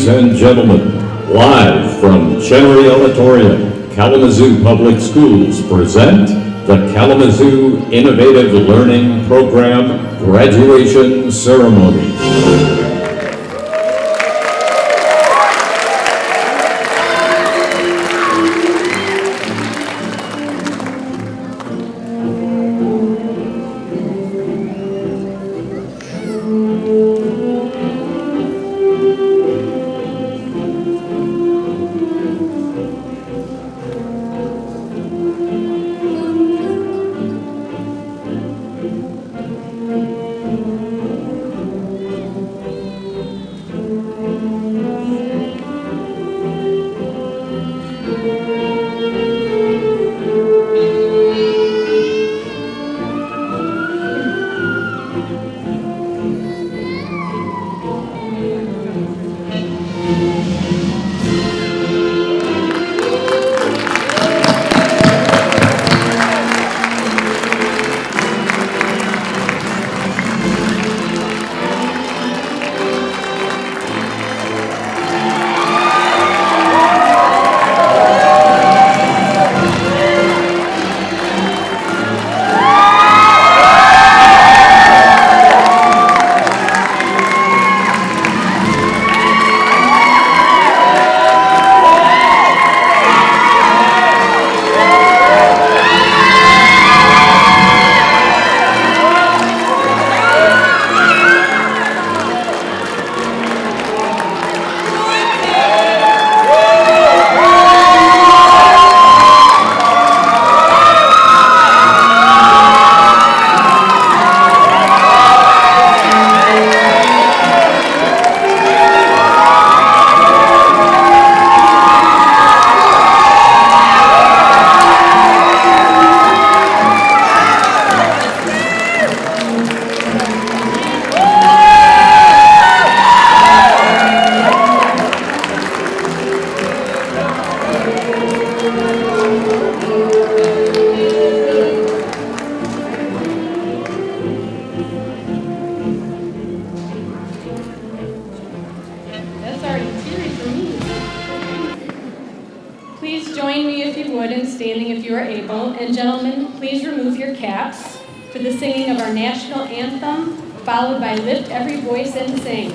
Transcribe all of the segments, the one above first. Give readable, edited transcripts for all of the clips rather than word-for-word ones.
Ladies and gentlemen, live from Chenery Auditorium, Kalamazoo Public Schools present the Kalamazoo Innovative Learning Program Graduation Ceremony. Followed by Lift Every Voice and Sing.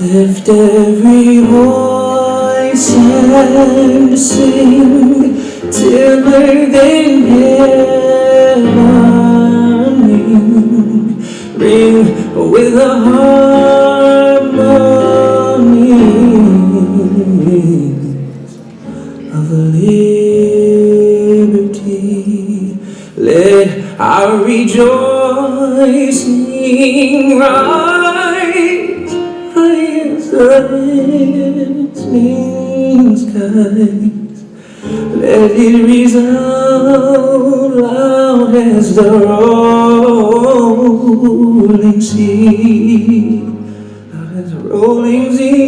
Lift every voice sang to sing timber than harmony, ring with a harmony of liberty. Let our rejoicing rise high as the listening skies. Let it resound loud as the rolling sea, loud as the rolling sea.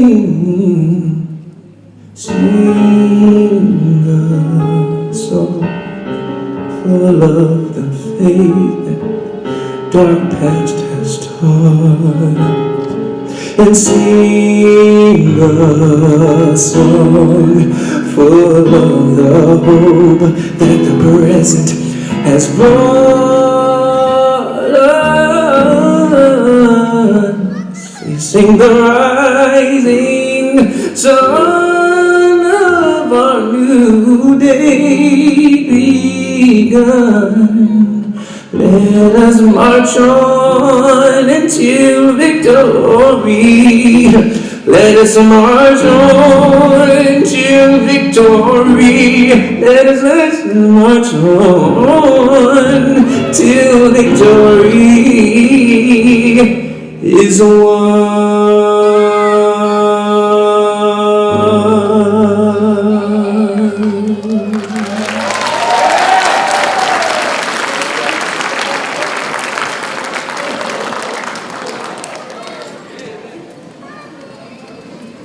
Sing a song full of the faith that dark past has taught, and sing a song full of the hope that the present has brought us, facing the rising sun of our new day begun. Let us march on until victory. Let us march on until victory. Let us march on till victory is won.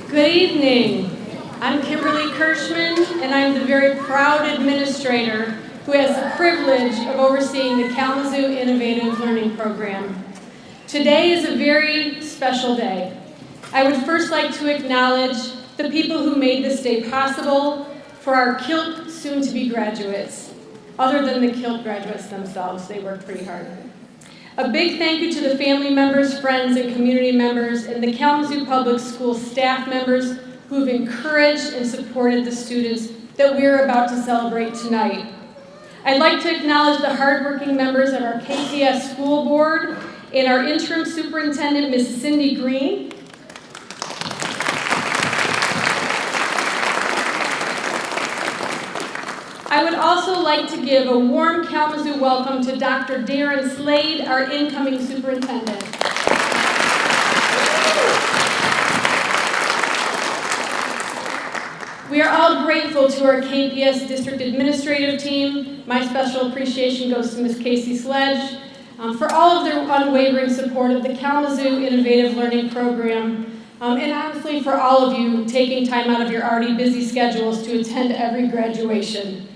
Good evening. I'm Kimberly Kirschman, and I'm the very proud administrator who has the privilege of overseeing the Kalamazoo Innovative Learning Program. Today is a very special day. I would first like to acknowledge the people who made this day possible for our KILP soon-to-be graduates. Other than the KILP graduates themselves, they worked pretty hard. A big thank you to the family members, friends, and community members, and the Kalamazoo Public Schools staff members who have encouraged and supported the students that we're about to celebrate tonight. I'd like to acknowledge the hardworking members of our KPS School Board and our interim superintendent, Ms. Cindy Green. I would also like to give a warm Kalamazoo welcome to Dr. Darren Slade, our incoming superintendent. We are all grateful to our KPS district administrative team. My special appreciation goes to Ms. Casey Sledge for all of their unwavering support of the Kalamazoo Innovative Learning Program, and honestly for all of you taking time out of your already busy schedules to attend every graduation.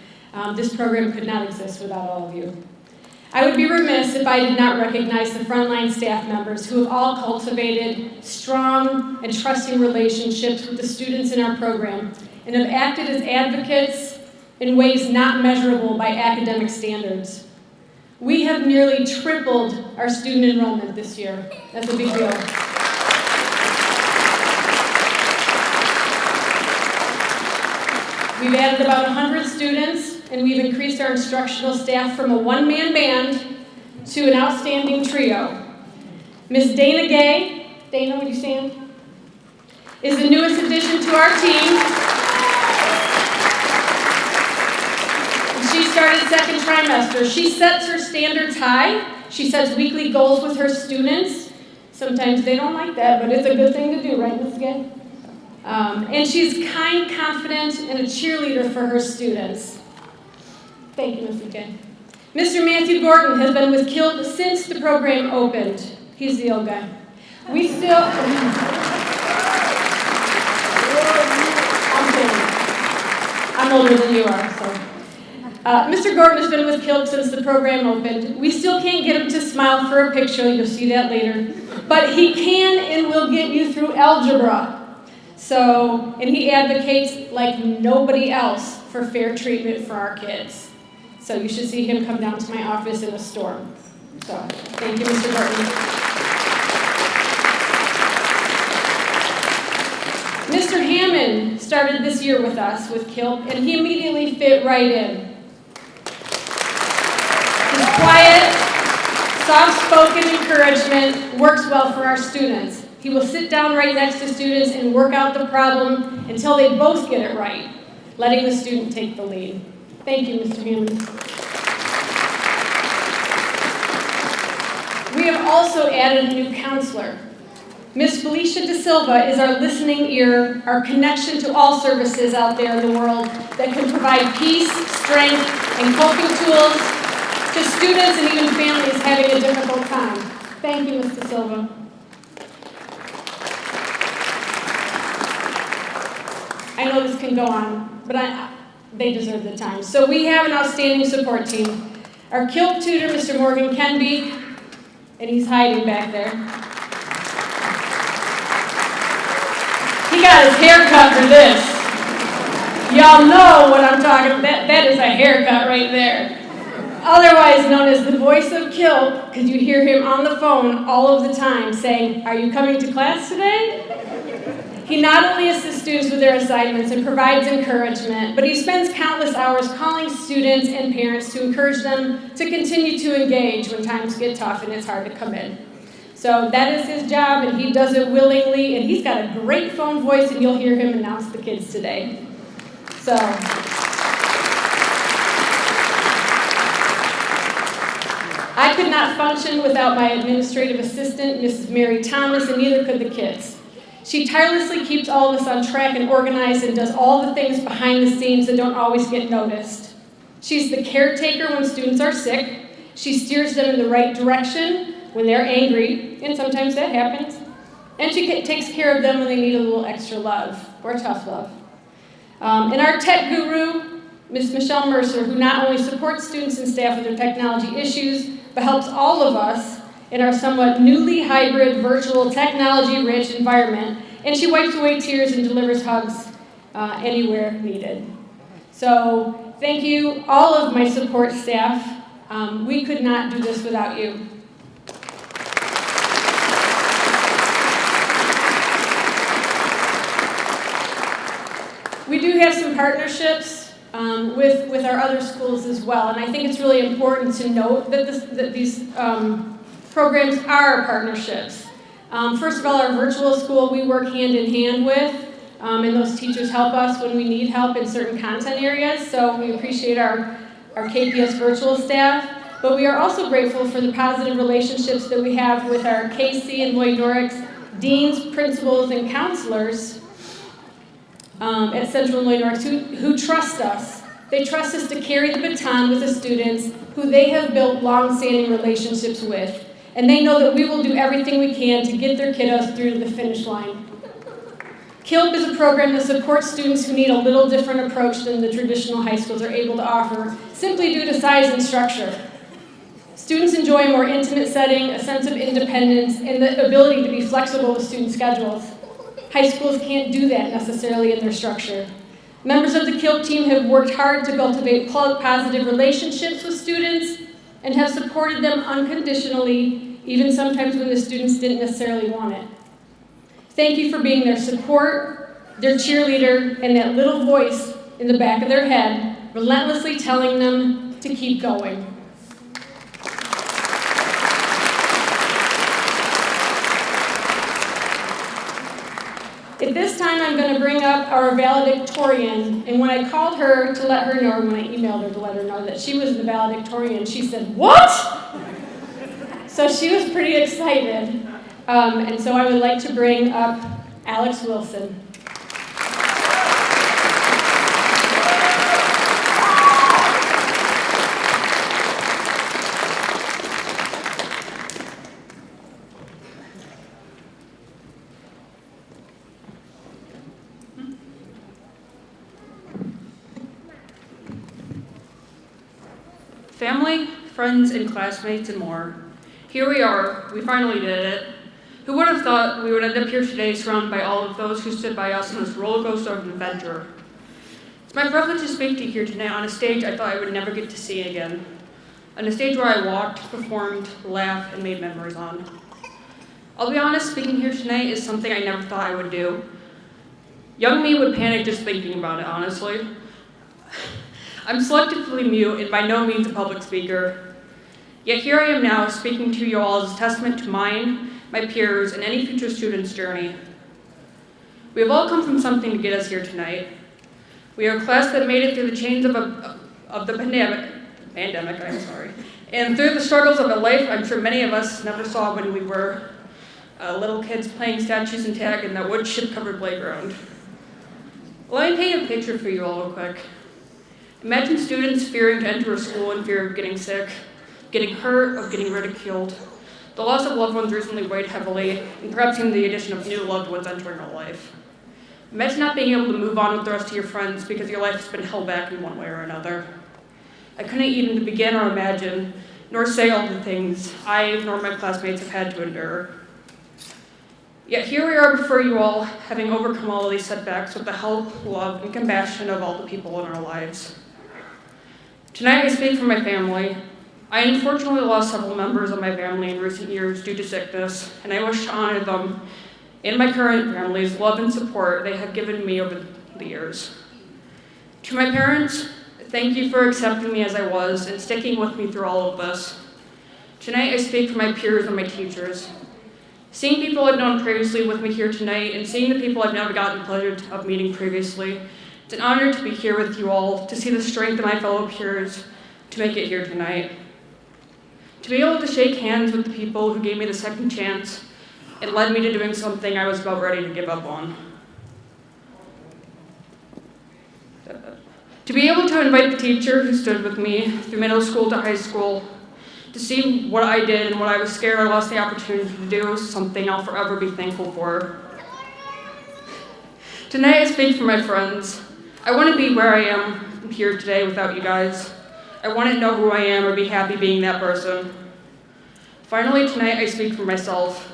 This program could not exist without all of you. I would be remiss if I did not recognize the frontline staff members who have all cultivated strong and trusting relationships with the students in our program and have acted as advocates in ways not measurable by academic standards. We have nearly tripled our student enrollment this year. That's a big deal. We've added about 100 students, and we've increased our instructional staff from a one-man band to an outstanding trio. Miss Dana Gay, Dana, would you stand? Is the newest addition to our team. She started second trimester. She sets her standards high. She sets weekly goals with her students. Sometimes they don't like that, but it's a good thing to do, right, Ms. Gay? And she's kind, confident, and a cheerleader for her students. Thank you, Mr. Gay. Mr. Matthew Gordon has been with KILP since the program opened. He's the old guy. We still... I'm older than you are, so... Mr. Gordon has been with KILP since the program opened. We still can't get him to smile for a picture. You'll see that later. But he can and will get you through algebra. So, and he advocates like nobody else for fair treatment for our kids. So you should see him come down to my office in a storm. So, thank you, Mr. Gordon. Mr. Hammond started this year with us with KILP, and he immediately fit right in. His quiet, soft-spoken encouragement works well for our students. He will sit down right next to students and work out the problem until they both get it right, letting the student take the lead. Thank you, Mr. Hammond. We have also added a new counselor. Miss Felicia Da Silva is our listening ear, our connection to all services out there in the world that can provide peace, strength, and coping tools to students and even families having a difficult time. Thank you, Ms. Da Silva. I know this can go on, but they deserve the time. So we have an outstanding support team. Our KILP tutor, Mr. Morgan Kenby, and he's hiding back there. He got his hair cut for this. Y'all know what I'm talking about. That is a haircut right there. Otherwise known as the voice of KILP, because you hear him on the phone all of the time saying, "Are you coming to class today?" He not only assists students with their assignments and provides encouragement, but he spends countless hours calling students and parents to encourage them to continue to engage when times get tough and it's hard to come in. So that is his job, and he does it willingly, and he's got a great phone voice, and you'll hear him announce the kids today. So I could not function without my administrative assistant, Mrs. Mary Thomas, and neither could the kids. She tirelessly keeps all of us on track and organized and does all the things behind the scenes that don't always get noticed. She's the caretaker when students are sick. She steers them in the right direction when they're angry, and sometimes that happens. And she takes care of them when they need a little extra love, or tough love. And our tech guru, Ms. Michelle Mercer, who not only supports students and staff with their technology issues, but helps all of us in our somewhat newly hybrid, virtual, technology-rich environment, and she wipes away tears and delivers hugs anywhere needed. So thank you, all of my support staff. We could not do this without you. We do have some partnerships with our other schools as well, and I think it's really important to note that these programs are partnerships. First of all, our virtual school we work hand in hand with, and those teachers help us when we need help in certain content areas, so we appreciate our KPS virtual staff. But we are also grateful for the positive relationships that we have with our KC and Lloyd Norrick's deans, principals, and counselors at Central and Lloyd Norrick who trust us. They trust us to carry the baton with the students who they have built long-standing relationships with. And they know that we will do everything we can to get their kiddos through to the finish line. KILP is a program that supports students who need a little different approach than the traditional high schools are able to offer, simply due to size and structure. Students enjoy a more intimate setting, a sense of independence, and the ability to be flexible with student schedules. High schools can't do that necessarily in their structure. Members of the KILP team have worked hard to cultivate positive relationships with students and have supported them unconditionally, even sometimes when the students didn't necessarily want it. Thank you for being their support, their cheerleader, and that little voice in the back of their head, relentlessly telling them to keep going. At this time, I'm going to bring up our valedictorian, and when I called her to let her know, or when I emailed her to let her know that she was the valedictorian, she said, "What?" So she was pretty excited, and so I would like to bring up Alex Wilson. Family, friends, and classmates, and more. Here we are. We finally did it. Who would have thought we would end up here today surrounded by all of those who stood by us on this roller coaster of an adventure? It's my privilege to speak to you here tonight on a stage I thought I would never get to see again. On a stage where I walked, performed, laughed, and made memories on. I'll be honest, speaking here tonight is something I never thought I would do. Young me would panic just thinking about it, honestly. I'm selectively mute and by no means a public speaker. Yet here I am now speaking to you all as a testament to mine, my peers, and any future student's journey. We have all come from something to get us here tonight. We are a class that made it through the chains of the pandemic, and through the struggles of a life I'm sure many of us never saw when we were little kids playing statues and tag in that wood chip-covered playground. Let me paint a picture for you all real quick. Imagine students fearing to enter a school in fear of getting sick, getting hurt, or getting ridiculed. The loss of loved ones recently weighed heavily, and perhaps even the addition of new loved ones entering our life. Imagine not being able to move on with the rest of your friends because your life has been held back in one way or another. I couldn't even begin or imagine, nor say all the things I nor my classmates have had to endure. Yet here we are before you all, having overcome all of these setbacks with the help, love, and compassion of all the people in our lives. Tonight I speak for my family. I unfortunately lost several members of my family in recent years due to sickness, and I wish to honor them and my current family's love and support they have given me over the years. To my parents, thank you for accepting me as I was and sticking with me through all of this. Tonight I speak for my peers and my teachers. Seeing people I've known previously with me here tonight and seeing the people I've never gotten the pleasure of meeting previously, it's an honor to be here with you all, to see the strength of my fellow peers to make it here tonight. To be able to shake hands with the people who gave me the second chance and led me to doing something I was about ready to give up on. To be able to invite the teacher who stood with me through middle school to high school, to see what I did and what I was scared I lost the opportunity to do is something I'll forever be thankful for. Tonight I speak for my friends. I wouldn't be where I am here today without you guys. I wouldn't know who I am or be happy being that person. Finally, tonight I speak for myself.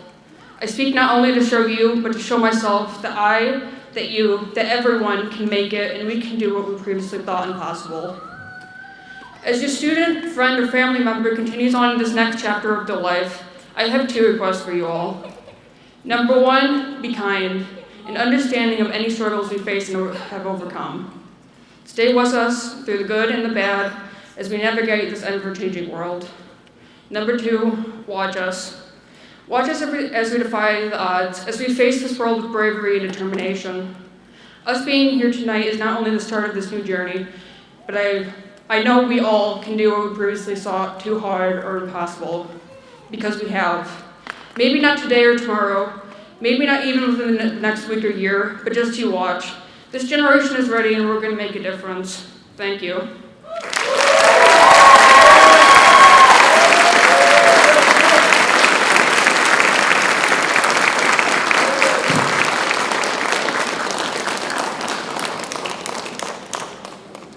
I speak not only to show you, but to show myself that I, that you, that everyone can make it and we can do what we previously thought impossible. As your student, friend, or family member continues on in this next chapter of their life, I have two requests for you all. Number one, be kind and understanding of any struggles we face and have overcome. Stay with us through the good and the bad as we navigate this ever-changing world. Number two, watch us. Watch us as we defy the odds, as we face this world with bravery and determination. Us being here tonight is not only the start of this new journey, but I know we all can do what we previously thought too hard or impossible, because we have. Maybe not today or tomorrow, maybe not even within the next week or year, but just you watch. This generation is ready and we're going to make a difference. Thank you.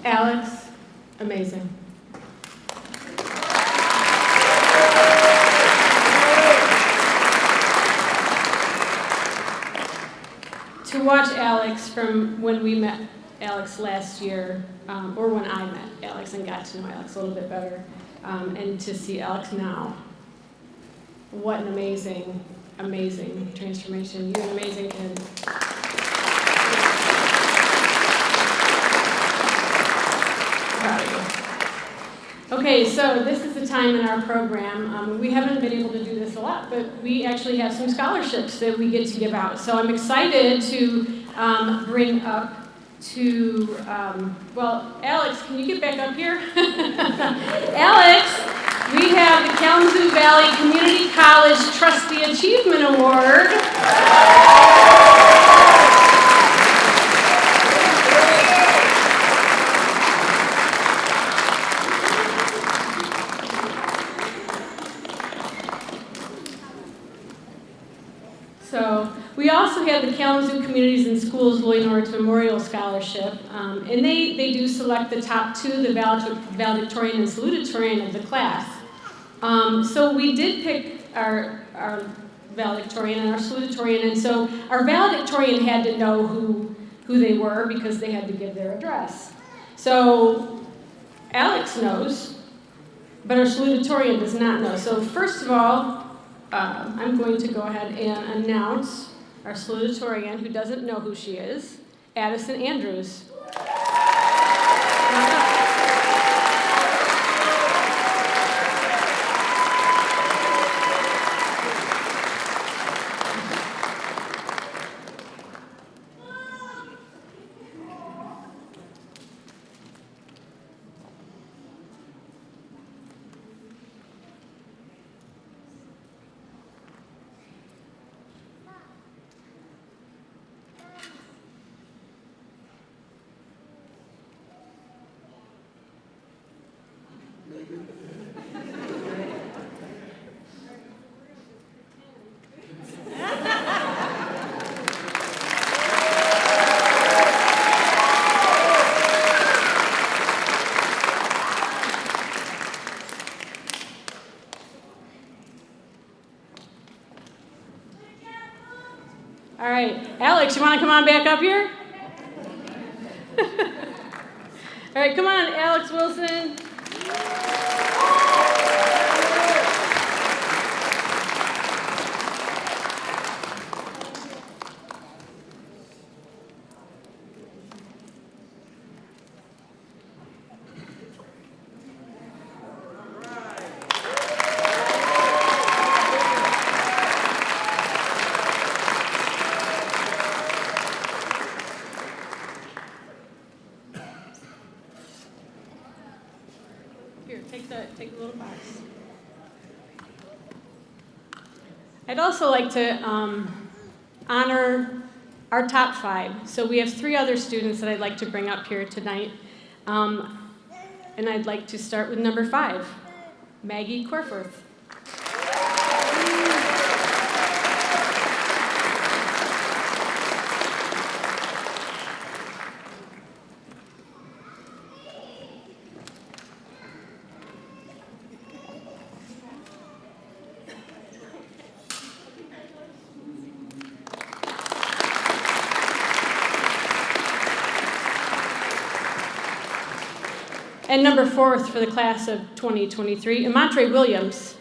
Alex, amazing. To watch Alex from when we met Alex last year, or when I met Alex and got to know Alex a little bit better, and to see Alex now, what an amazing, amazing transformation. You're an amazing kid. Proud of you. Okay, so this is the time in our program. We haven't been able to do this a lot, but we actually have some scholarships that we get to give out. So I'm excited to bring up to, well, Alex, can you get back up here? Alex, we have the Kalamazoo Valley Community College Trustee Achievement Award. So we also have the Kalamazoo Communities and Schools Willie Norris Memorial Scholarship, and they do select the top two, the valedictorian and salutatorian of the class. So we did pick our valedictorian and our salutatorian, and so our valedictorian had to know who they were because they had to give their address. So Alex knows, but our salutatorian does not know. So first of all, I'm going to go ahead and announce our salutatorian, who doesn't know who she is, Addison Andrews. All right, Alex, you want to come on back up here? All right, come on, Alex Wilson. Here, take the little box. I'd also like to honor our top 5. So we have 3 other students that I'd like to bring up here tonight. And I'd like to start with number 5, Maggie Corforth. And number 4th for the class of 2023, Imantre Williams.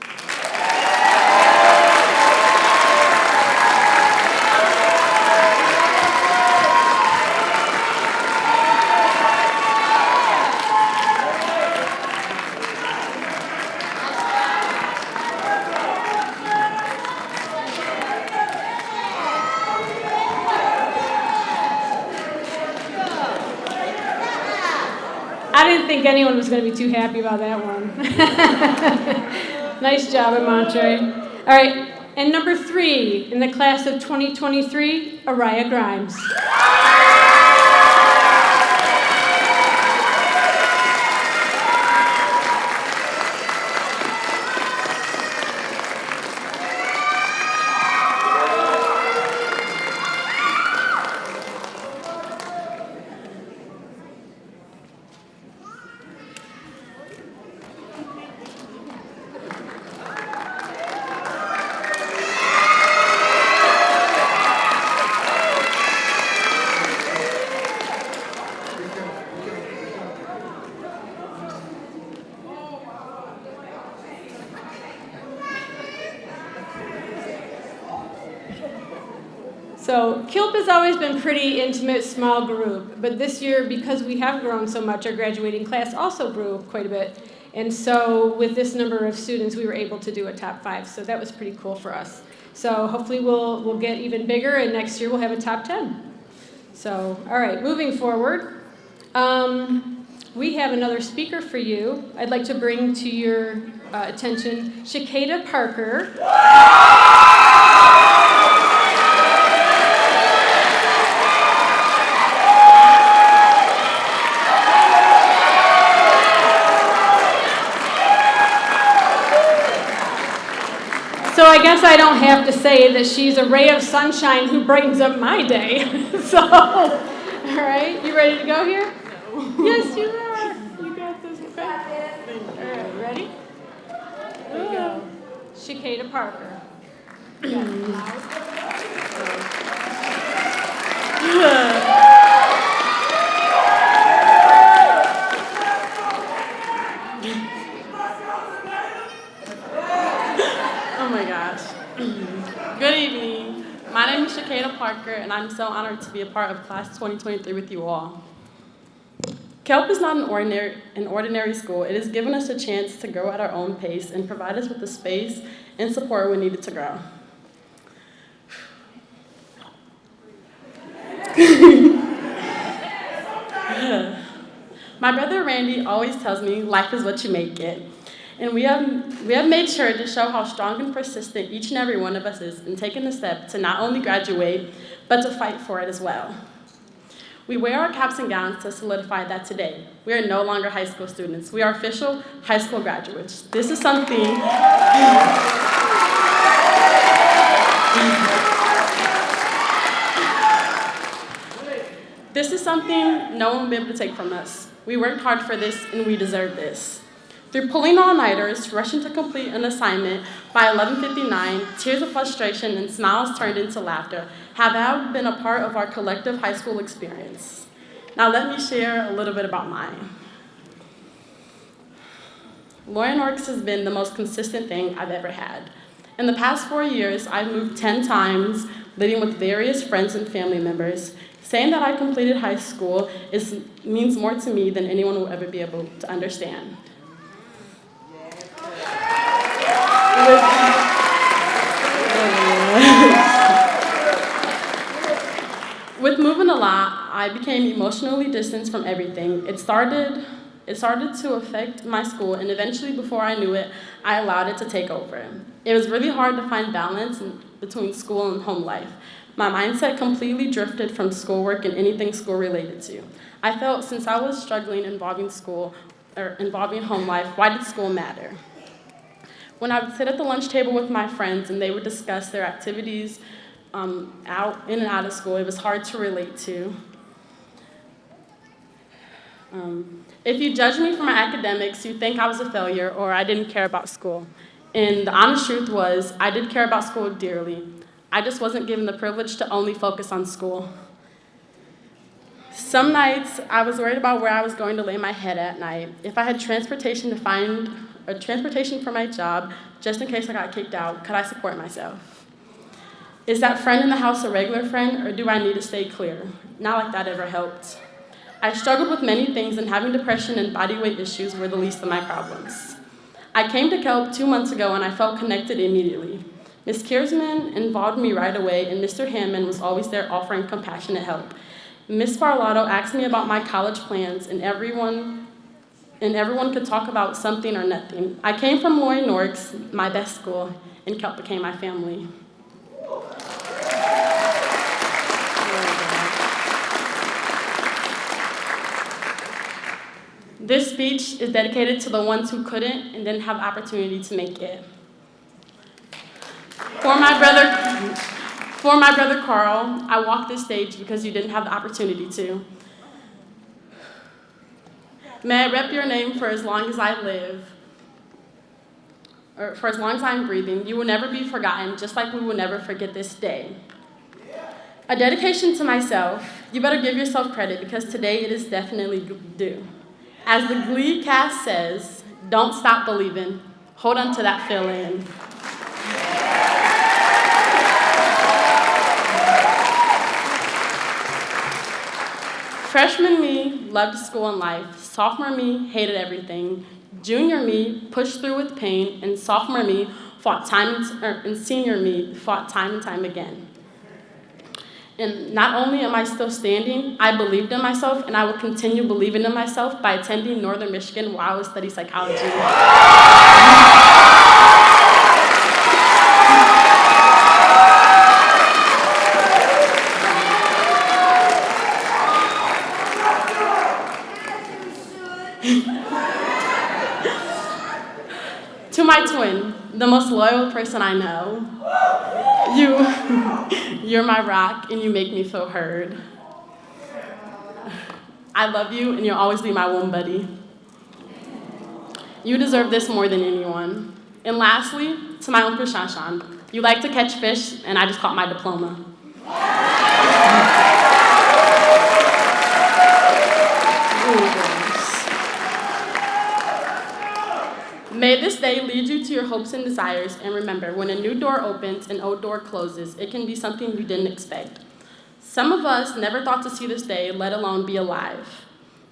I didn't think anyone was going to be too happy about that one. Nice job, Imantre. All right, and number 3 in the class of 2023, Araya Grimes. So KILP has always been pretty intimate, small group, but this year, because we have grown so much, our graduating class also grew quite a bit. And so with this number of students, we were able to do a top 5, so that was pretty cool for us. So hopefully we'll get even bigger, and next year we'll have a top 10. So, all right, moving forward, we have another speaker for you. I'd like to bring to your attention Shakeda Parker. So I guess I don't have to say that she's a ray of sunshine who brightens up my day. So, all right, you ready to go here? No. Yes, you are. You got this. Okay. All right, ready? There you go. Shakeda Parker. Oh my gosh. Good evening. My name is Shakeda Parker, and I'm so honored to be a part of Class 2023 with you all. KILP is not an ordinary school. It has given us a chance to grow at our own pace and provide us with the space and support we needed to grow. My brother Randy always tells me life is what you make it. And we have made sure to show how strong and persistent each and every one of us is in taking the step to not only graduate, but to fight for it as well. We wear our caps and gowns to solidify that today. We are no longer high school students. We are official high school graduates. This is something no one will be able to take from us. We worked hard for this, and we deserve this. Through pulling all-nighters, rushing to complete an assignment by 11:59, tears of frustration and smiles turned into laughter have now been a part of our collective high school experience. Now let me share a little bit about mine. Loyal Norks has been the most consistent thing I've ever had. In the past 4 years, I've moved 10 times, living with various friends and family members. Saying that I completed high school means more to me than anyone will ever be able to understand. With moving a lot, I became emotionally distanced from everything. It started to affect my school, and eventually, before I knew it, I allowed it to take over. It was really hard to find balance between school and home life. My mindset completely drifted from schoolwork and anything school related to. I felt since I was struggling involving home life, why did school matter? When I would sit at the lunch table with my friends and they would discuss their activities in and out of school, it was hard to relate to. If you judge me for my academics, you think I was a failure or I didn't care about school. And the honest truth was, I did care about school dearly. I just wasn't given the privilege to only focus on school. Some nights, I was worried about where I was going to lay my head at night. If I had transportation for my job, just in case I got kicked out, could I support myself? Is that friend in the house a regular friend, or do I need to stay clear? Not like that ever helped. I struggled with many things, and having depression and body weight issues were the least of my problems. I came to KILP 2 months ago, and I felt connected immediately. Ms. Kiersman involved me right away, and Mr. Hammond was always there offering compassionate help. Ms. Parlato asked me about my college plans, and everyone could talk about something or nothing. I came from Loyal Norks, my best school, and KILP became my family. This speech is dedicated to the ones who couldn't and didn't have the opportunity to make it. For my brother Carl, I walked this stage because you didn't have the opportunity to. May I rep your name for as long as I live, or for as long as I'm breathing. You will never be forgotten, just like we will never forget this day. A dedication to myself. You better give yourself credit because today it is definitely due. As the Glee cast says, don't stop believing. Hold on to that feeling. Freshman me loved school and life. Sophomore me hated everything. Junior me pushed through with pain, and sophomore me and senior me fought time and time again. And not only am I still standing, I believed in myself, and I will continue believing in myself by attending Northern Michigan while I was studying psychology. To my twin, the most loyal person I know, you're my rock and you make me feel heard. I love you and you'll always be my one buddy. You deserve this more than anyone. And lastly, to my Uncle Shanshan, you like to catch fish and I just caught my diploma. May this day lead you to your hopes and desires, and remember, when a new door opens, an old door closes. It can be something you didn't expect. Some of us never thought to see this day, let alone be alive.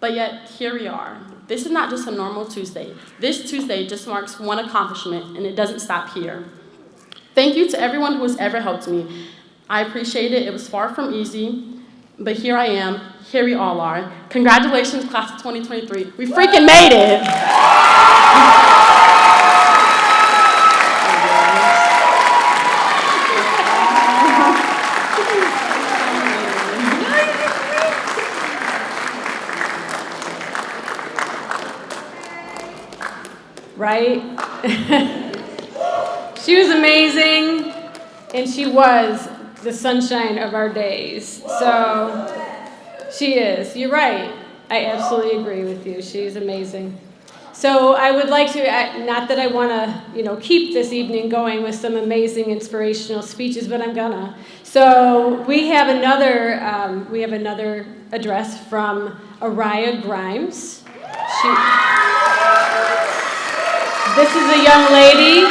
But yet, here we are. This is not just a normal Tuesday. This Tuesday just marks one accomplishment, and it doesn't stop here. Thank you to everyone who has ever helped me. I appreciate it. It was far from easy, but here I am. Here we all are. Congratulations, class of 2023. We freaking made it. Right? She was amazing, and she was the sunshine of our days. So she is. You're right. I absolutely agree with you. She's amazing. So I would like to, not that I want to, keep this evening going with some amazing inspirational speeches, but I'm gonna. So we have another address from Araya Grimes. This is a young lady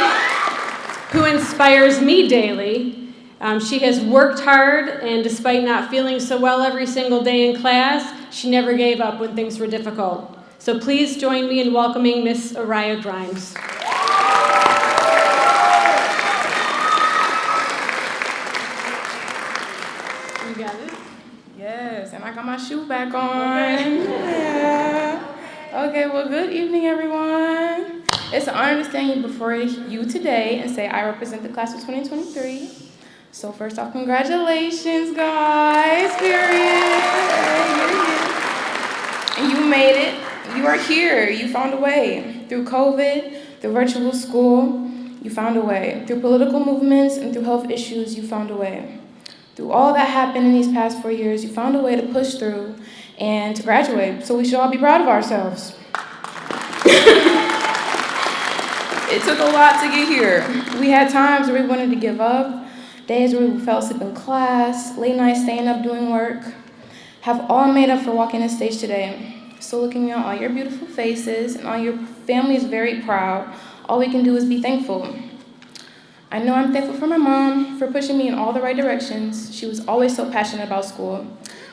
who inspires me daily. She has worked hard, and despite not feeling so well every single day in class, she never gave up when things were difficult. So please join me in welcoming Miss Araya Grimes. You got it? Yes, and I got my shoe back on. Yeah. Okay, well, good evening, everyone. It's an honor to stand before you today and say I represent the class of 2023. So first off, congratulations, guys, period. And you made it. You are here. You found a way. Through COVID, through virtual school, you found a way. Through political movements and through health issues, you found a way. Through all that happened in these past 4 years, you found a way to push through and to graduate. So we should all be proud of ourselves. It took a lot to get here. We had times where we wanted to give up, days where we fell asleep in class, late nights staying up doing work. Have all made up for walking this stage today. So looking at all your beautiful faces and all your family is very proud. All we can do is be thankful. I know I'm thankful for my mom for pushing me in all the right directions. She was always so passionate about school.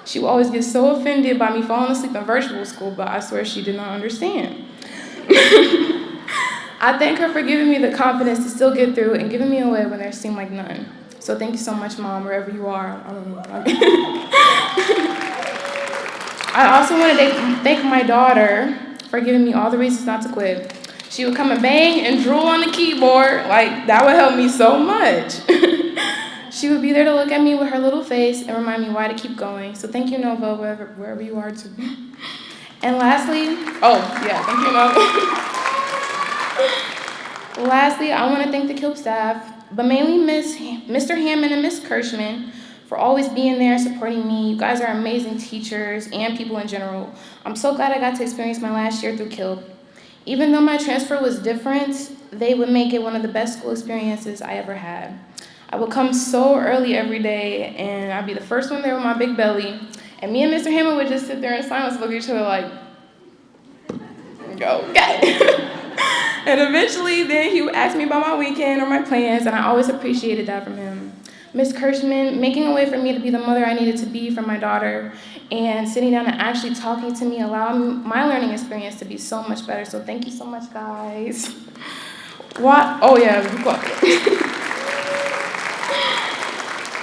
She would always get so offended by me falling asleep in virtual school, but I swear she did not understand. I thank her for giving me the confidence to still get through and giving me a way when there seemed like none. So thank you so much, Mom, wherever you are. I don't know. I also want to thank my daughter for giving me all the reasons not to quit. She would come and bang and drool on the keyboard. Like, that would help me so much. She would be there to look at me with her little face and remind me why to keep going. So thank you, Nova, wherever you are, too. And lastly, thank you, Nova. Lastly, I want to thank the KILP staff, but mainly Mr. Hammond and Ms. Kirschman for always being there supporting me. You guys are amazing teachers and people in general. I'm so glad I got to experience my last year through KILP. Even though my transfer was different, they would make it one of the best school experiences I ever had. I would come so early every day, and I'd be the first one there with my big belly, and me and Mr. Hammond would just sit there in silence, look at each other like, go, okay. And eventually, then he would ask me about my weekend or my plans, and I always appreciated that from him. Ms. Kirschman, making a way for me to be the mother I needed to be for my daughter, and sitting down and actually talking to me allowed my learning experience to be so much better. So thank you so much, guys. What? Oh, yeah.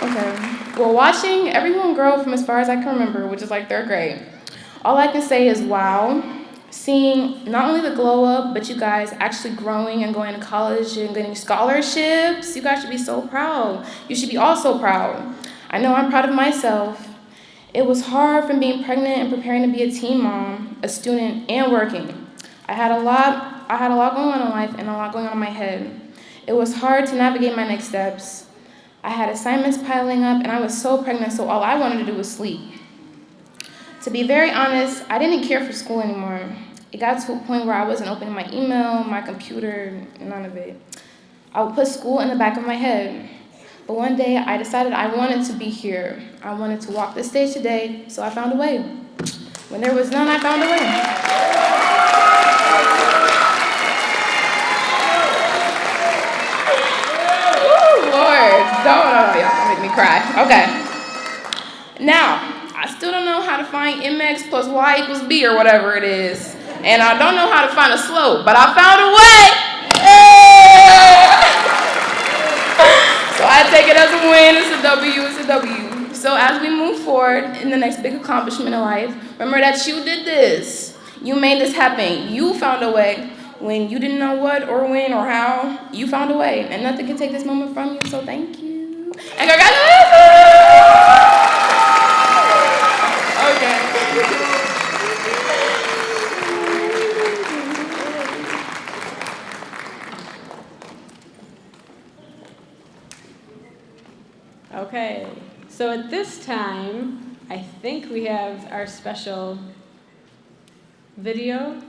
Okay. Well, watching everyone grow from as far as I can remember, which is like 3rd grade, all I can say is wow. Seeing not only the glow up, but you guys actually growing and going to college and getting scholarships. You guys should be so proud. You should be all so proud. I know I'm proud of myself. It was hard from being pregnant and preparing to be a teen mom, a student, and working. I had a lot going on in life and a lot going on in my head. It was hard to navigate my next steps. I had assignments piling up, and I was so pregnant, so all I wanted to do was sleep. To be very honest, I didn't care for school anymore. It got to a point where I wasn't opening my email, my computer, none of it. I would put school in the back of my head. But one day, I decided I wanted to be here. I wanted to walk this stage today, so I found a way. When there was none, I found a way. me cry. Okay. Now, I still don't know how to find mx plus y equals b or whatever it is. And I don't know how to find a slope, but I found a way. So I take it as a win. It's a W, it's a W. So as we move forward in the next big accomplishment in life, remember that you did this. You made this happen. You found a way. When you didn't know what or when or how, you found a way. And nothing can take this moment from you, so thank you. And congratulations! Okay. Okay, so at this time, I think we have our special video.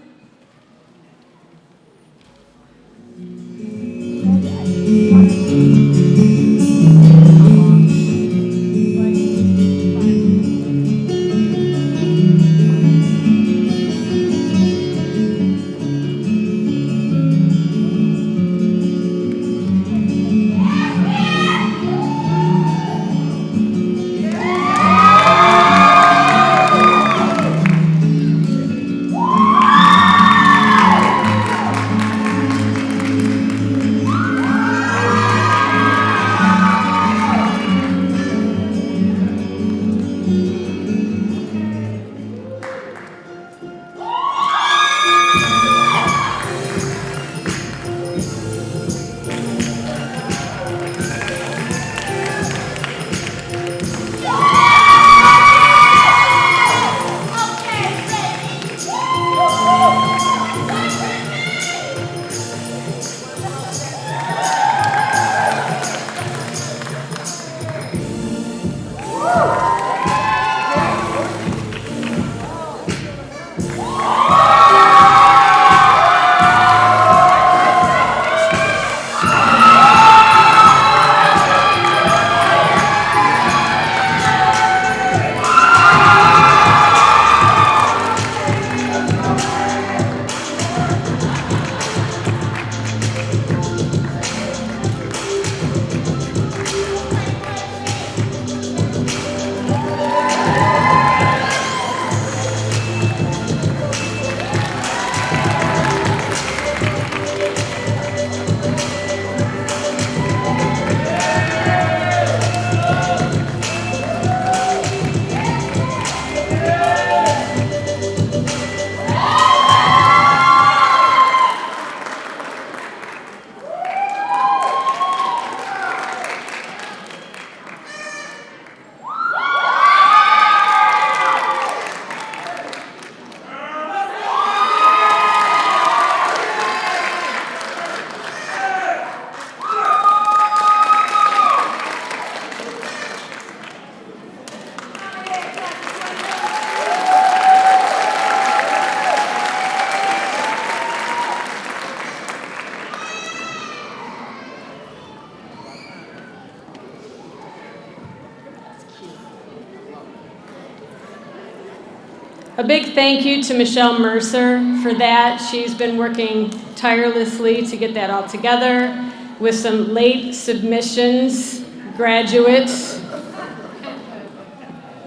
A big thank you to Michelle Mercer for that. She's been working tirelessly to get that all together with some late submissions, graduates.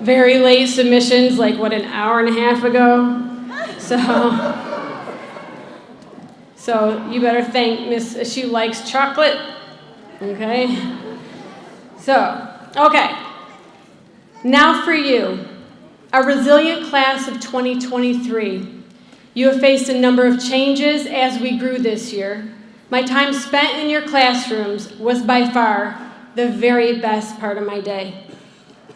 Very late submissions, like what, an hour and a half ago? So you better thank Miss, she likes chocolate, okay? So, okay. Now for you. A resilient class of 2023. You have faced a number of changes as we grew this year. My time spent in your classrooms was by far the very best part of my day.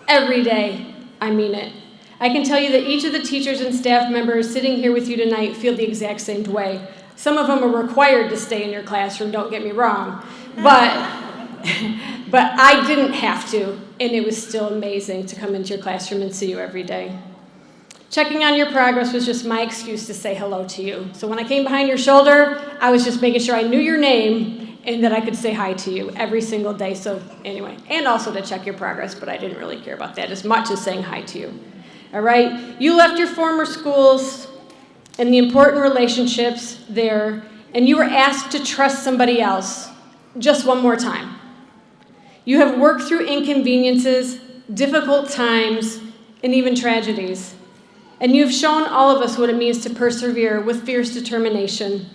Every day, I mean it. I can tell you that each of the teachers and staff members sitting here with you tonight feel the exact same way. Some of them are required to stay in your classroom, don't get me wrong, but I didn't have to, and it was still amazing to come into your classroom and see you every day. Checking on your progress was just my excuse to say hello to you. So when I came behind your shoulder, I was just making sure I knew your name and that I could say hi to you every single day. So anyway, and also to check your progress, but I didn't really care about that as much as saying hi to you. All right? You left your former schools and the important relationships there, and you were asked to trust somebody else just one more time. You have worked through inconveniences, difficult times, and even tragedies. And you've shown all of us what it means to persevere with fierce determination.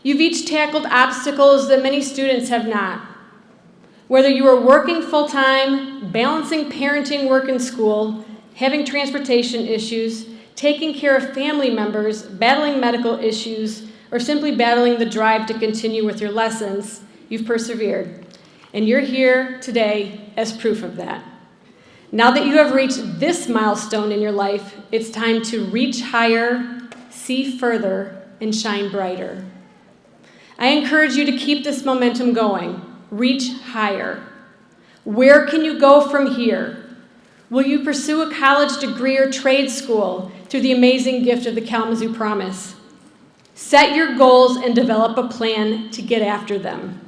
You've each tackled obstacles that many students have not. Whether you are working full-time, balancing parenting, work, and school, having transportation issues, taking care of family members, battling medical issues, or simply battling the drive to continue with your lessons, you've persevered. And you're here today as proof of that. Now that you have reached this milestone in your life, it's time to reach higher, see further, and shine brighter. I encourage you to keep this momentum going. Reach higher. Where can you go from here? Will you pursue a college degree or trade school through the amazing gift of the Kalamazoo Promise? Set your goals and develop a plan to get after them.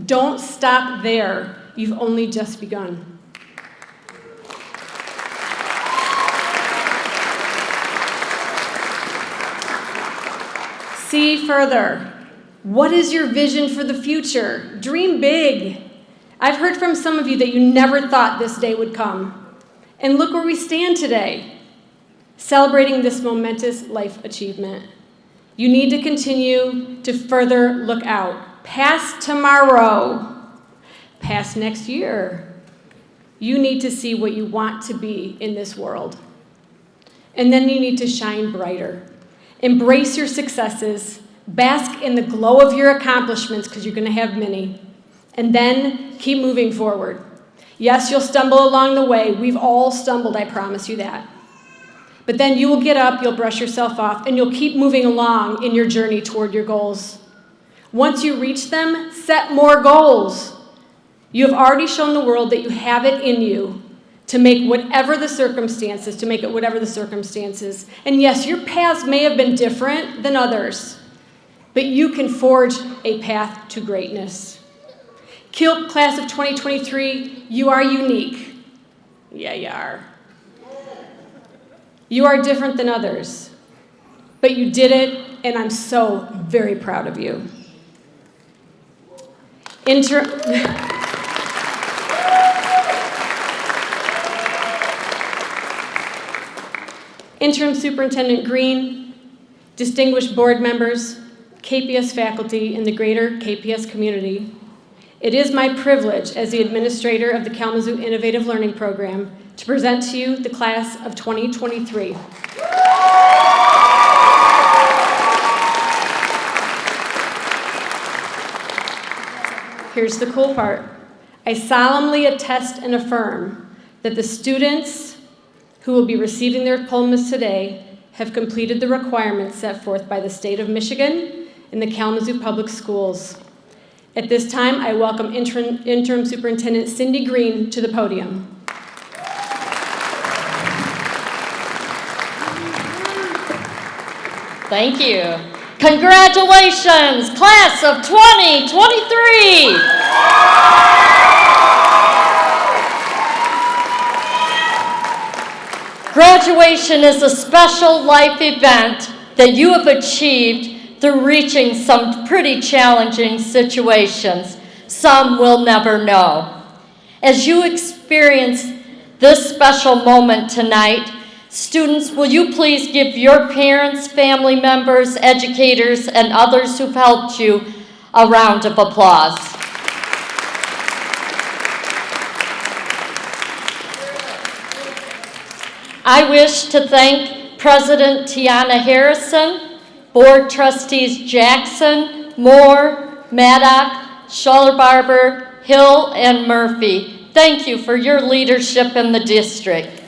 Don't stop there. You've only just begun. See further. What is your vision for the future? Dream big. I've heard from some of you that you never thought this day would come. And look where we stand today, celebrating this momentous life achievement. You need to continue to further look out, past tomorrow, past next year. You need to see what you want to be in this world. And then you need to shine brighter. Embrace your successes. Bask in the glow of your accomplishments, because you're going to have many. And then keep moving forward. Yes, you'll stumble along the way. We've all stumbled, I promise you that. But then you will get up, you'll brush yourself off, and you'll keep moving along in your journey toward your goals. Once you reach them, set more goals. You have already shown the world that you have it in you to make whatever the circumstances, to make it whatever the circumstances. And yes, your paths may have been different than others, but you can forge a path to greatness. KILP class of 2023, you are unique. Yeah, you are. You are different than others, but you did it, and I'm so very proud of you. Interim Superintendent Green, distinguished board members, KPS faculty, and the greater KPS community, it is my privilege as the administrator of the Kalamazoo Innovative Learning Program to present to you the class of 2023. Here's the cool part. I solemnly attest and affirm that the students who will be receiving their diplomas today have completed the requirements set forth by the state of Michigan and the Kalamazoo Public Schools. At this time, I welcome Interim Superintendent Cindy Green to the podium. Thank you. Congratulations, class of 2023. Graduation is a special life event that you have achieved through reaching some pretty challenging situations some will never know. As you experience this special moment tonight, students, will you please give your parents, family members, educators, and others who've helped you a round of applause. I wish to thank President Tiana Harrison, Board Trustees Jackson, Moore, Maddock, Schuller-Barber, Hill, and Murphy. Thank you for your leadership in the district.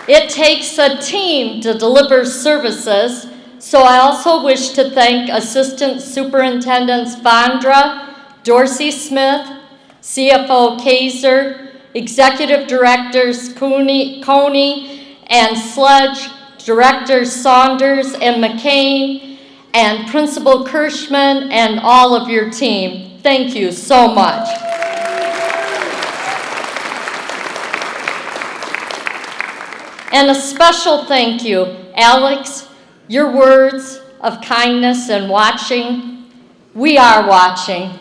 It takes a team to deliver services, so I also wish to thank Assistant Superintendents Vondra, Dorsey Smith, CFO Kaiser, Executive Directors Coney and Sledge, Directors Saunders and McCain, and Principal Kirschman and all of your team. Thank you so much. And a special thank you, Alex. Your words of kindness and watching We are watching.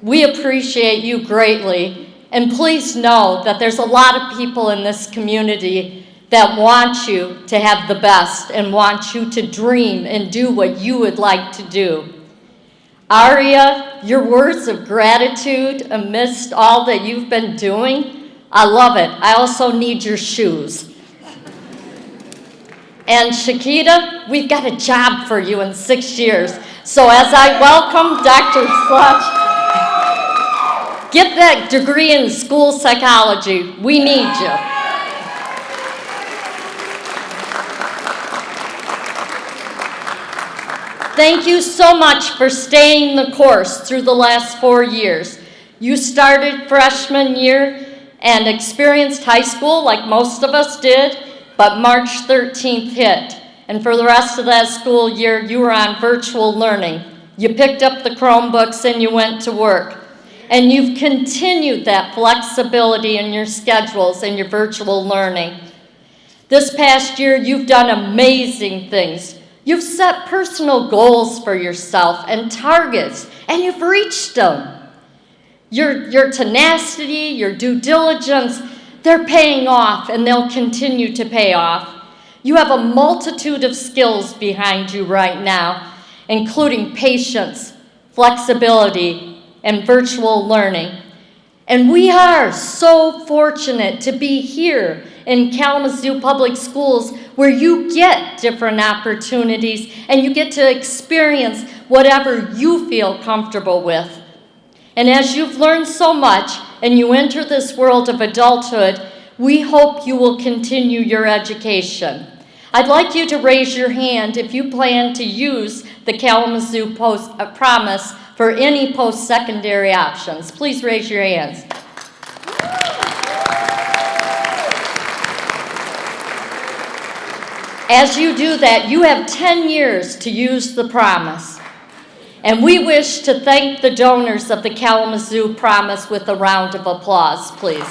We appreciate you greatly. And please know that there's a lot of people in this community that want you to have the best and want you to dream and do what you would like to do. Aria, your words of gratitude amidst all that you've been doing, I love it. I also need your shoes. And Shakita, we've got a job for you in 6 years. So as I welcome Dr. Slutch, get that degree in school psychology. We need you. Thank you so much for staying the course through the last 4 years. You started freshman year and experienced high school like most of us did, but March 13th hit. And for the rest of that school year, you were on virtual learning. You picked up the Chromebooks and you went to work. And you've continued that flexibility in your schedules and your virtual learning. This past year, you've done amazing things. You've set personal goals for yourself and targets, and you've reached them. Your tenacity, your due diligence, they're paying off, and they'll continue to pay off. You have a multitude of skills behind you right now, including patience, flexibility, and virtual learning. And we are so fortunate to be here in Kalamazoo Public Schools, where you get different opportunities and you get to experience whatever you feel comfortable with. And as you've learned so much and you enter this world of adulthood, we hope you will continue your education. I'd like you to raise your hand if you plan to use the Kalamazoo Promise for any post-secondary options. Please raise your hands. As you do that, you have 10 years to use the promise. And we wish to thank the donors of the Kalamazoo Promise with a round of applause, please.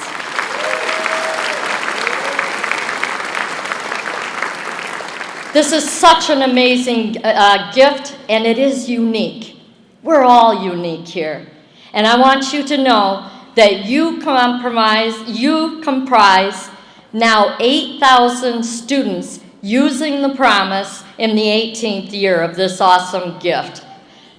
This is such an amazing gift, and it is unique. We're all unique here. And I want you to know that you comprise now 8,000 students using the promise in the 18th year of this awesome gift.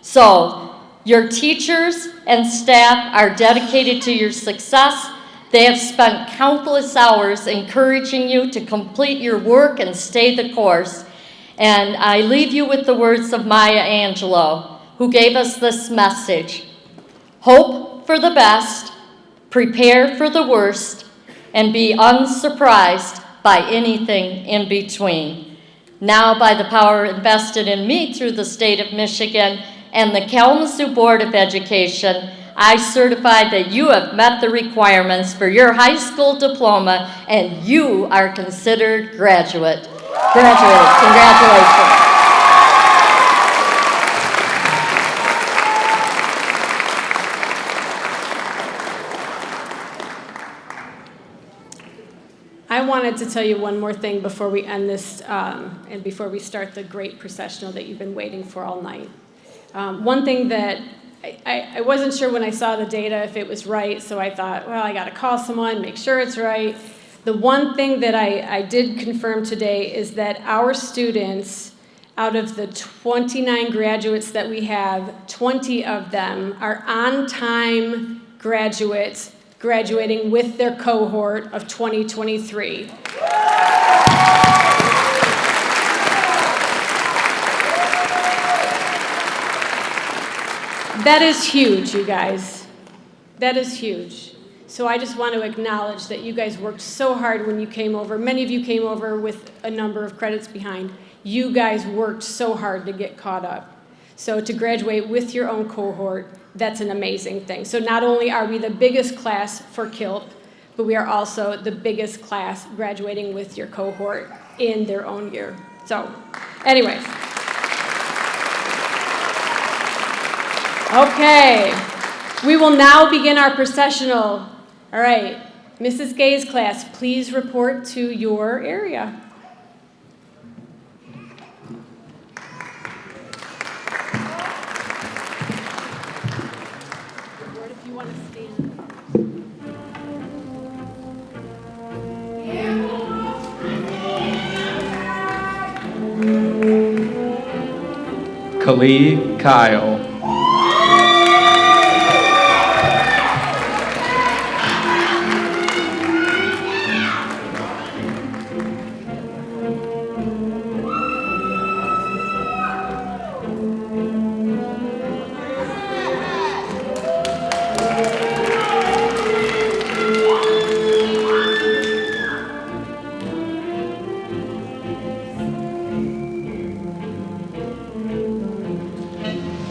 So, your teachers and staff are dedicated to your success. They have spent countless hours encouraging you to complete your work and stay the course. And I leave you with the words of Maya Angelou, who gave us this message: hope for the best, prepare for the worst, and be unsurprised by anything in between. Now, by the power invested in me through the state of Michigan and the Kalamazoo Board of Education, I certify that you have met the requirements for your high school diploma and you are considered graduates. Congratulations. I wanted to tell you one more thing before we end this and before we start the great processional that you've been waiting for all night. One thing that I wasn't sure when I saw the data if it was right, so I thought, well, I got to call someone, make sure it's right. The one thing that I did confirm today is that our students, out of the 29 graduates that we have, 20 of them are on-time graduates graduating with their cohort of 2023. That is huge, you guys. That is huge. So I just want to acknowledge that you guys worked so hard when you came over. Many of you came over with a number of credits behind. You guys worked so hard to get caught up. So to graduate with your own cohort, that's an amazing thing. So not only are we the biggest class for KILP, but we are also the biggest class graduating with your cohort in their own year. So anyways. Okay, we will now begin our processional. All right, Mrs. Gay's class, please report to your area. Khalid Kyle.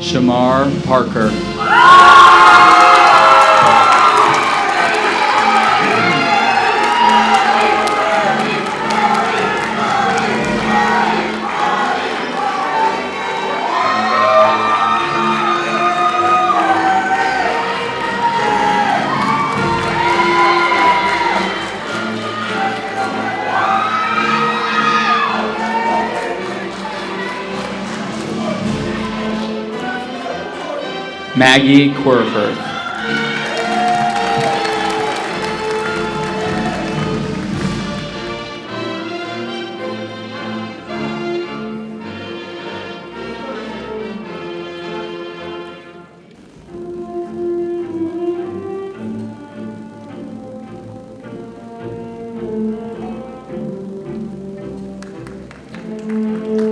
Shamar Parker. Maggie Quirford.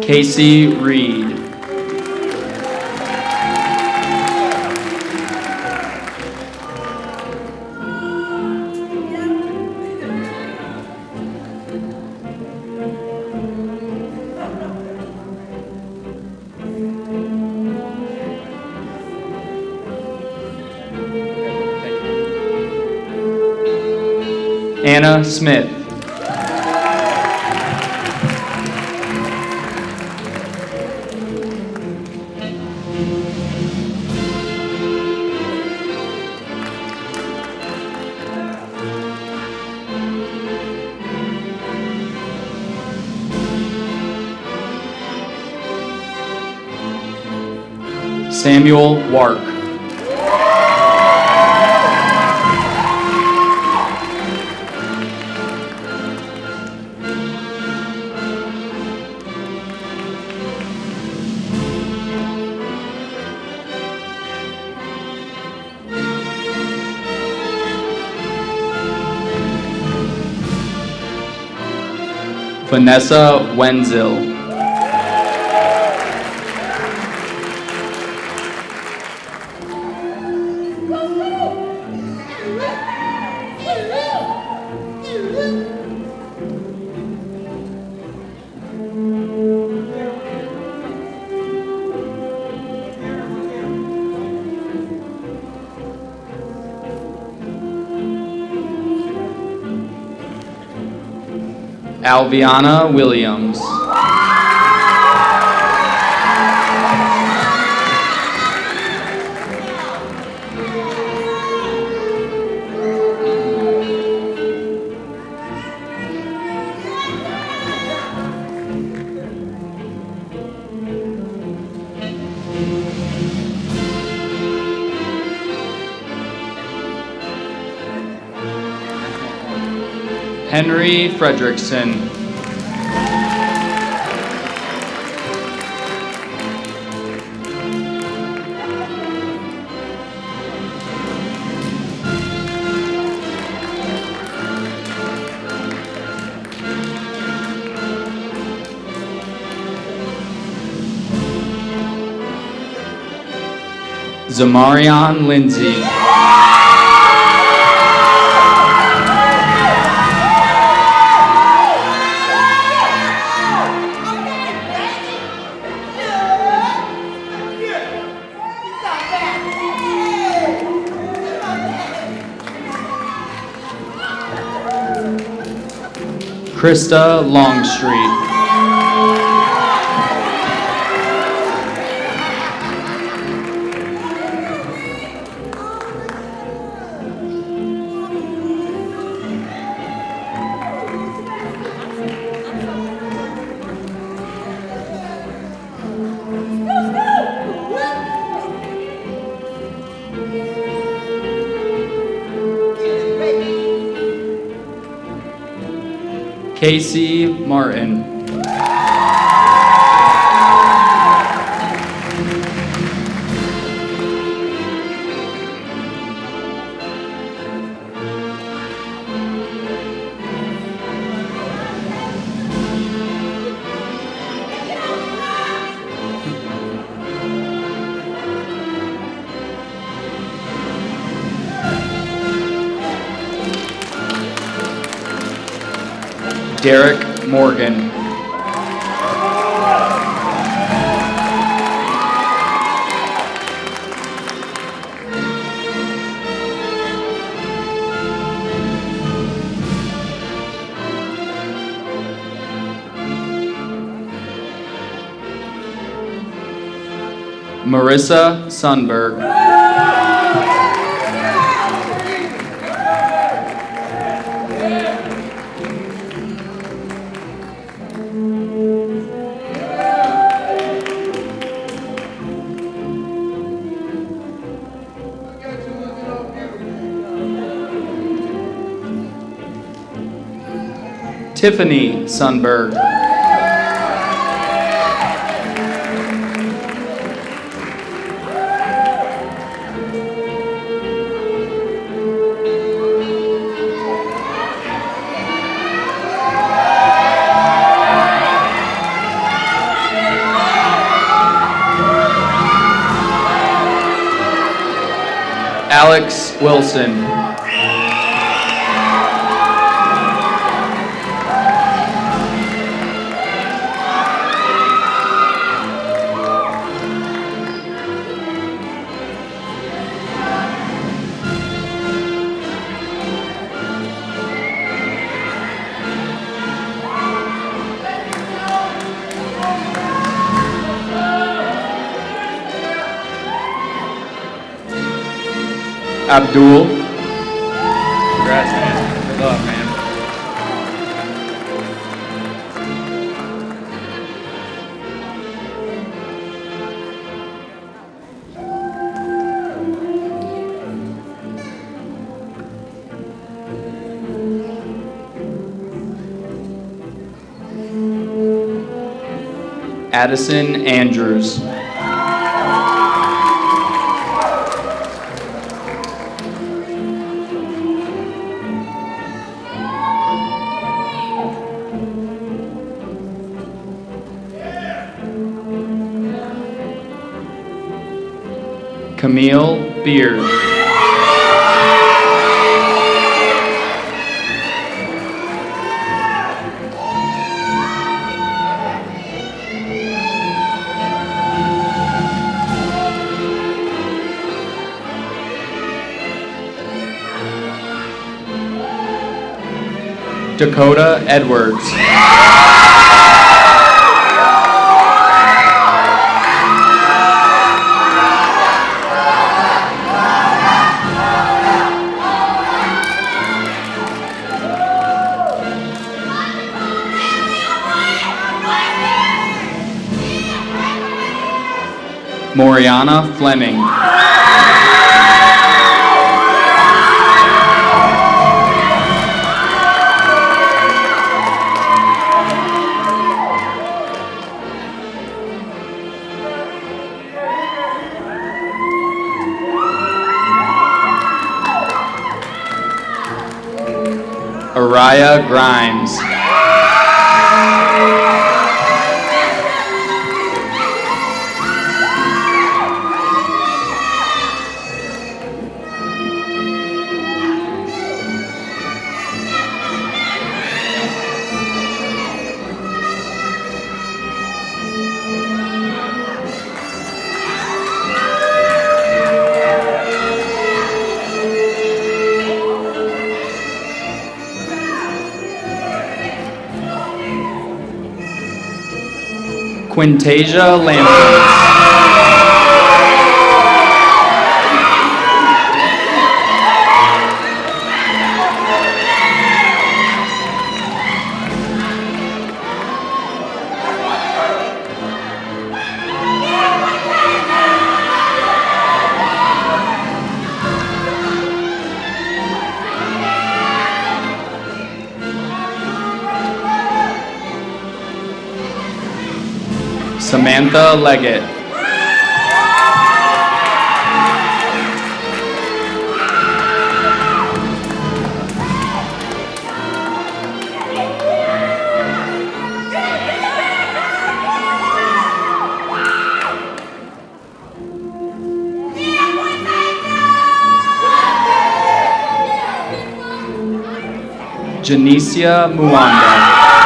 Casey Reed. Anna Smith. Samuel Wark. Vanessa Wenzel. Alviana Williams. Henry Fredrickson. Zamarion Lindsay. Krista Longstreet. Casey Martin. Derek Morgan. Marissa Sundberg. Tiffany Sundberg. Alex Wilson. Abdul. Congrats, man. Good luck, man. Addison Andrews. Camille Beard. Dakota Edwards. Moriana Fleming. Araya Grimes. Quintasia Lampers. Samantha Leggett. Janicia Muanda.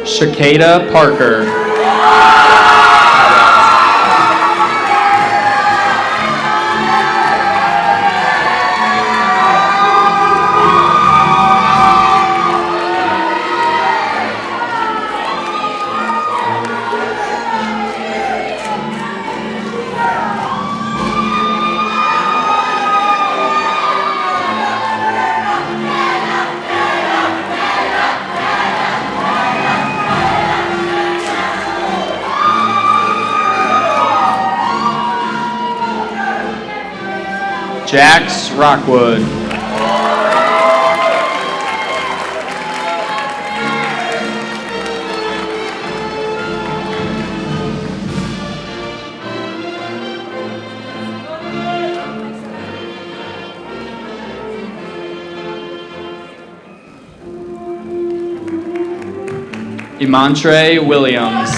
Shakeda Parker. Jax Rockwood. Imantre Williams.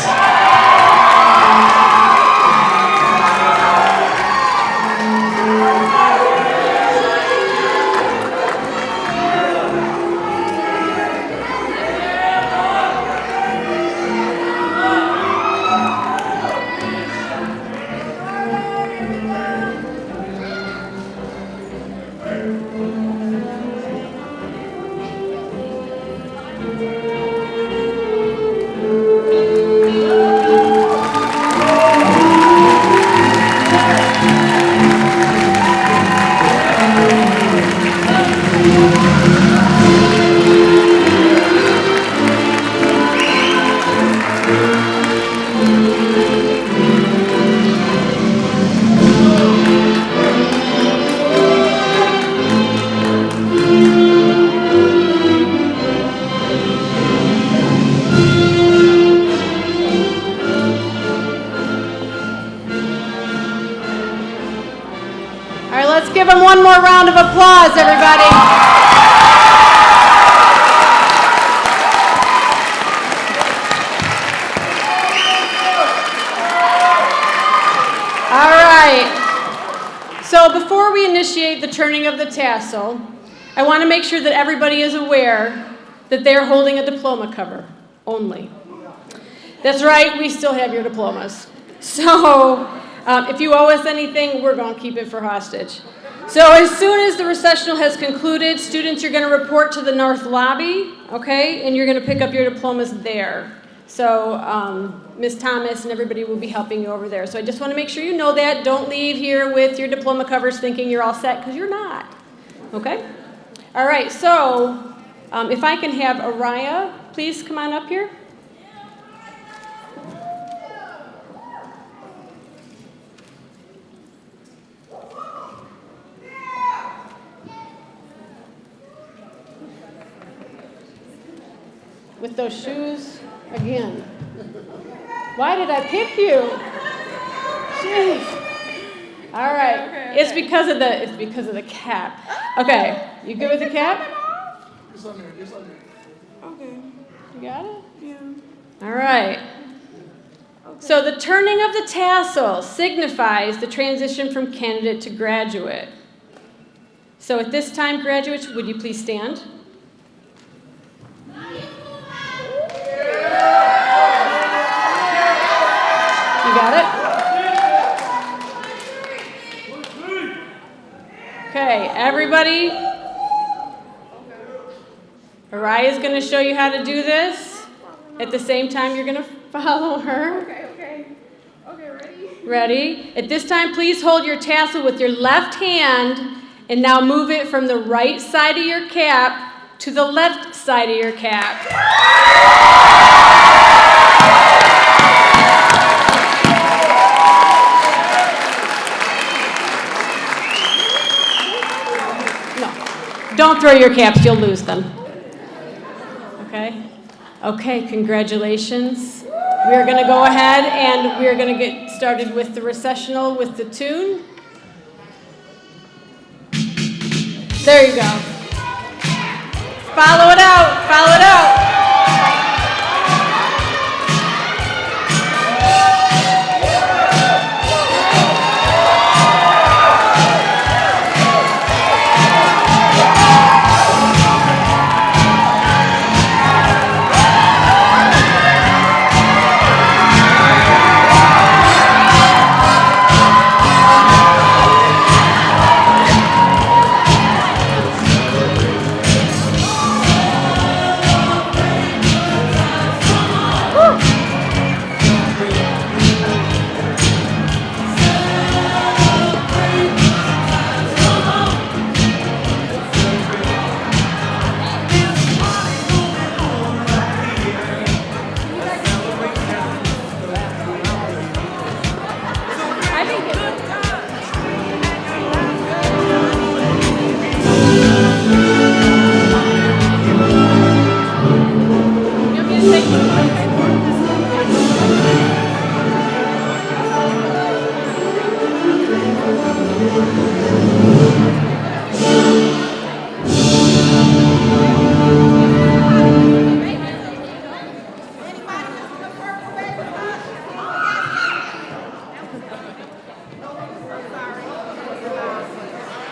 Let's give them one more round of applause, everybody. All right. So before we initiate the turning of the tassel, I want to make sure that everybody is aware that they're holding a diploma cover only. That's right, we still have your diplomas. So if you owe us anything, we're going to keep it for hostage. So as soon as the recessional has concluded, students, you're going to report to the north lobby, okay? And you're going to pick up your diplomas there. So Ms. Thomas and everybody will be helping you over there. So I just want to make sure you know that. Don't leave here with your diploma covers thinking you're all set, because you're not, okay? All right, so if I can have Araya, please come on up here. With those shoes again. Why did I pick you? Jeez. All right. Okay. It's because of the cap. Okay. You good with the cap? It's on there. It's on there. Okay. You got it? Yeah. All right. Okay. So the turning of the tassel signifies the transition from candidate to graduate. So at this time, graduates, would you please stand? You got it? Okay, everybody. Araya is going to show you how to do this. At the same time, you're going to follow her. Okay, ready? Ready? At this time, please hold your tassel with your left hand and now move it from the right side of your cap to the left side of your cap. No, don't throw your caps, you'll lose them. Okay? Okay, congratulations. We are going to go ahead and we are going to get started with the recessional with the tune. There you go. Follow it out, follow it out.